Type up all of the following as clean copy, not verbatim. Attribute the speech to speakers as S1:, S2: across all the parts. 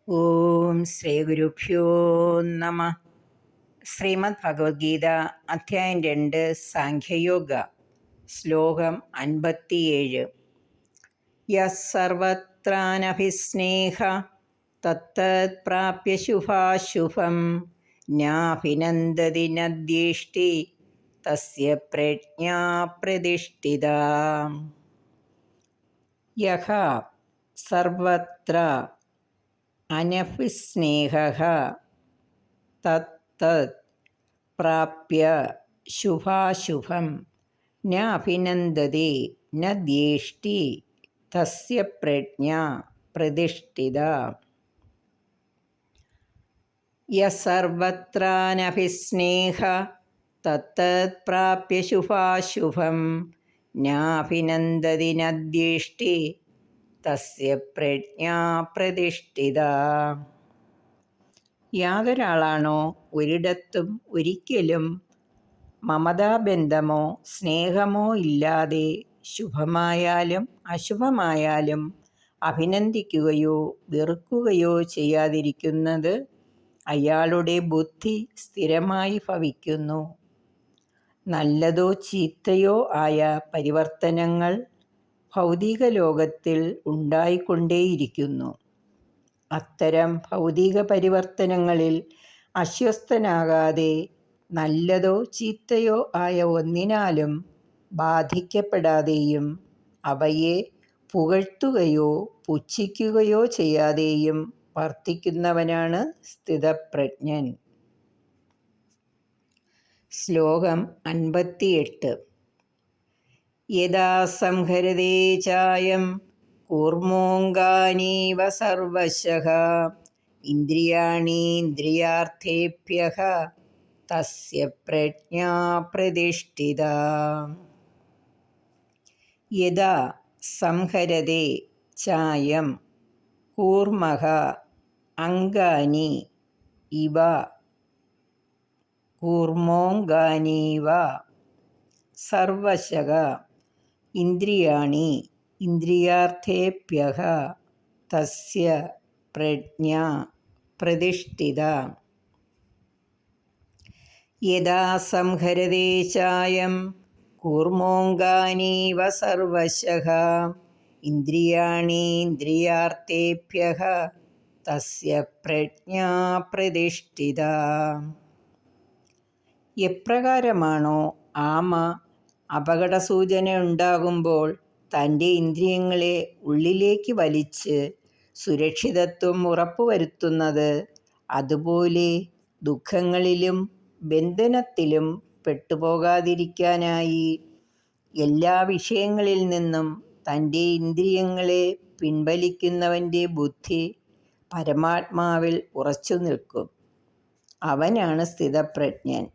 S1: ഓം ശ്രീ ഗുരുഭ്യോ നമ. ശ്രീമദ് ഭഗവത്ഗീത അധ്യായം 2 സാഖ്യയോഗ ശ്ലോകം 57. യഃ സർവത്രാനഭിസ്നേഹ തത്തത് പ്രാപ്യ ശുഭാശുഭം നാഭിനന്ദതി ന ദ്വേഷ്ടി തസ്യ പ്രജ്ഞാ പ്രതിഷ്ഠിത. യഃ സർവത്ര അനഭിസ്നേഹഃ തത്തത് പ്രാപ്യ ശുഭാശുഭം ന അഭിനന്ദതി ന ദ്വേഷ്ടി തസ്യ പ്രജ്ഞാ പ്രതിഷ്ഠിത. യഃ സർവത്രാനഭിസ്നേഹ തത്തത് പ്രാപ്യ ശുഭാശുഭം ന അഭിനന്ദതി ന ദ്വേഷ്ടി തസ്യ പ്രജ്ഞാ പ്രതിഷ്ഠിത. യാതൊരാളാണോ ഒരിടത്തും ഒരിക്കലും മമതാബന്ധമോ സ്നേഹമോ ഇല്ലാതെ ശുഭമായാലും അശുഭമായാലും അഭിനന്ദിക്കുകയോ വെറുക്കുകയോ ചെയ്യാതിരിക്കുന്നത്, അയാളുടെ ബുദ്ധി സ്ഥിരമായി ഭവിക്കുന്നു. നല്ലതോ ചീത്തയോ ആയ പരിവർത്തനങ്ങൾ ഭൗതിക ലോകത്തിൽ ഉണ്ടായിക്കൊണ്ടേയിരിക്കുന്നു. അത്തരം ഭൗതിക പരിവർത്തനങ്ങളിൽ അസ്വസ്ഥനാകാതെ നല്ലതോ ചീത്തയോ ആയ ഒന്നിനാലും ബാധിക്കപ്പെടാതെയും അവയെ പുകഴ്ത്തുകയോ പുച്ഛിക്കുകയോ ചെയ്യാതെയും വർത്തിക്കുന്നവനാണ് സ്ഥിതപ്രജ്ഞൻ. ശ്ലോകം 58. യദാ സംഹരതേ ചായം കൂർമോऽംഗാനീവ സർവശഃ ഇന്ദ്രിയാണീന്ദ്രിയാർത്ഥേഭ്യഃ തസ്യ പ്രജ്ഞാ പ്രതിഷ്ഠിത. യദാ സംഹരതേ ചായം കൂർമഃ അംഗാനി ഇവ കൂർമോऽംഗാനീവ സർവശഃ ഇന്ദ്രിയാണി ഇന്ദ്രിയാർത്ഥേഭ്യഃ തസ്യ പ്രജ്ഞാ പ്രതിഷ്ഠിത. യദാ സംഹരതേ ചായം കൂർമോऽംഗാനീവ സർവശഃ ഇന്ദ്രിയാണി ഇന്ദ്രിയാർത്ഥേഭ്യഃ തസ്യ പ്രജ്ഞാ പ്രതിഷ്ഠിത. എപ്രകാരമാണോ ആമ അപകടസൂചന ഉണ്ടാകുമ്പോൾ തൻ്റെ ഇന്ദ്രിയങ്ങളെ ഉള്ളിലേക്ക് വലിച്ച് സുരക്ഷിതത്വം ഉറപ്പുവരുത്തുന്നത്, അതുപോലെ ദുഃഖങ്ങളിലും ബന്ധനത്തിലും പെട്ടുപോകാതിരിക്കാനായി എല്ലാ വിഷയങ്ങളിൽ നിന്നും തൻ്റെ ഇന്ദ്രിയങ്ങളെ പിൻവലിക്കുന്നവൻ്റെ ബുദ്ധി പരമാത്മാവിൽ ഉറച്ചു നിൽക്കും. അവനാണ് സ്ഥിതപ്രജ്ഞൻ.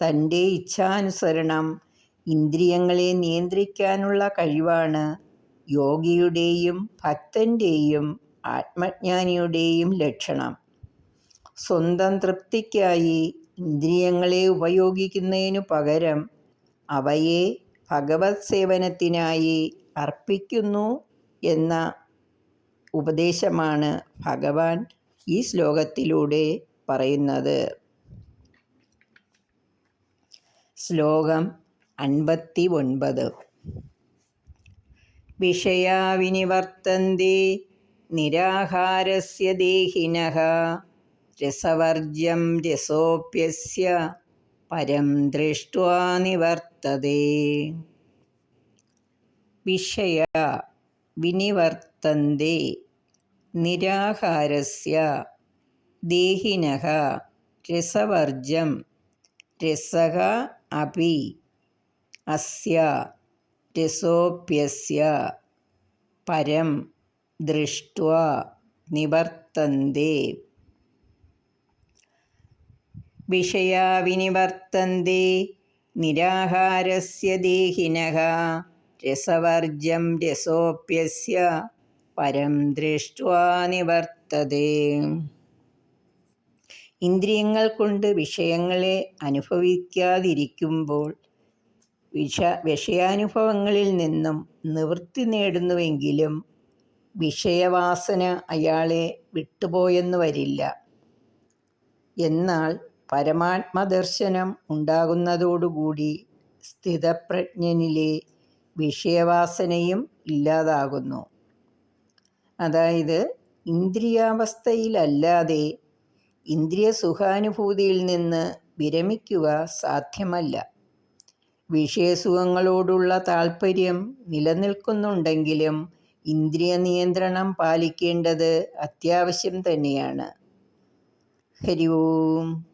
S1: തൻ്റെ ഇച്ഛാനുസരണം ഇന്ദ്രിയങ്ങളെ നിയന്ത്രിക്കാനുള്ള കഴിവാണ് യോഗിയുടെയും ഭക്തൻ്റെയും ആത്മജ്ഞാനിയുടെയും ലക്ഷണം. സ്വന്തം തൃപ്തിക്കായി ഇന്ദ്രിയങ്ങളെ ഉപയോഗിക്കുന്നതിനു പകരം അവയെ ഭഗവത് സേവനത്തിനായി അർപ്പിക്കുന്നു എന്ന ഉപദേശമാണ് ഭഗവാൻ ഈ ശ്ലോകത്തിലൂടെ പറയുന്നത്. ശ്ലോകം 59. വിഷയാ വിനിവർത്തന്തി നിരാഹാരസ്യ ദേഹിനഃ രസവർജ്യം രസോപ്യസ്യ പരം ദൃഷ്ട്വാ നിവർത്തതേ. വിഷയാ വിനിവർത്തന്തി നിരാഹാരസ്യ ദേഹിനഃ രസവർജ്യം രസഃ അപി അസ്യ രസോപ്യസ്യ പരം ദൃഷ്ട്വാ നിവർത്തന്തേ. വിഷയാ വിനിവർത്തന്തി നിരാഹാരസ്യ ദേഹിനഃ രസവർജ്യം രസോപ്യസ്യ പരം ദൃഷ്ട്വാ നിവർത്തതേ. ഇന്ദ്രിയങ്ങൾ കൊണ്ട് വിഷയങ്ങളെ അനുഭവിക്കാതിരിക്കുമ്പോൾ വിഷയാനുഭവങ്ങളിൽ നിന്നും നിവൃത്തി നേടുന്നുവെങ്കിലും വിഷയവാസന അയാളെ വിട്ടുപോയെന്ന് വരില്ല. എന്നാൽ പരമാത്മദർശനം ഉണ്ടാകുന്നതോടുകൂടി സ്ഥിതപ്രജ്ഞനിലെ വിഷയവാസനയും ഇല്ലാതാകുന്നു. അതായത് ഇന്ദ്രിയാവസ്ഥയിലല്ലാതെ ഇന്ദ്രിയ സുഖാനുഭൂതിയിൽ നിന്ന് വിരമിക്കുക സാധ്യമല്ല. വിഷയസുഖങ്ങളോടുള്ള താൽപ്പര്യം നിലനിൽക്കുന്നുണ്ടെങ്കിലും ഇന്ദ്രിയ നിയന്ത്രണം പാലിക്കേണ്ടത് അത്യാവശ്യം തന്നെയാണ്. ഹരി ഓം.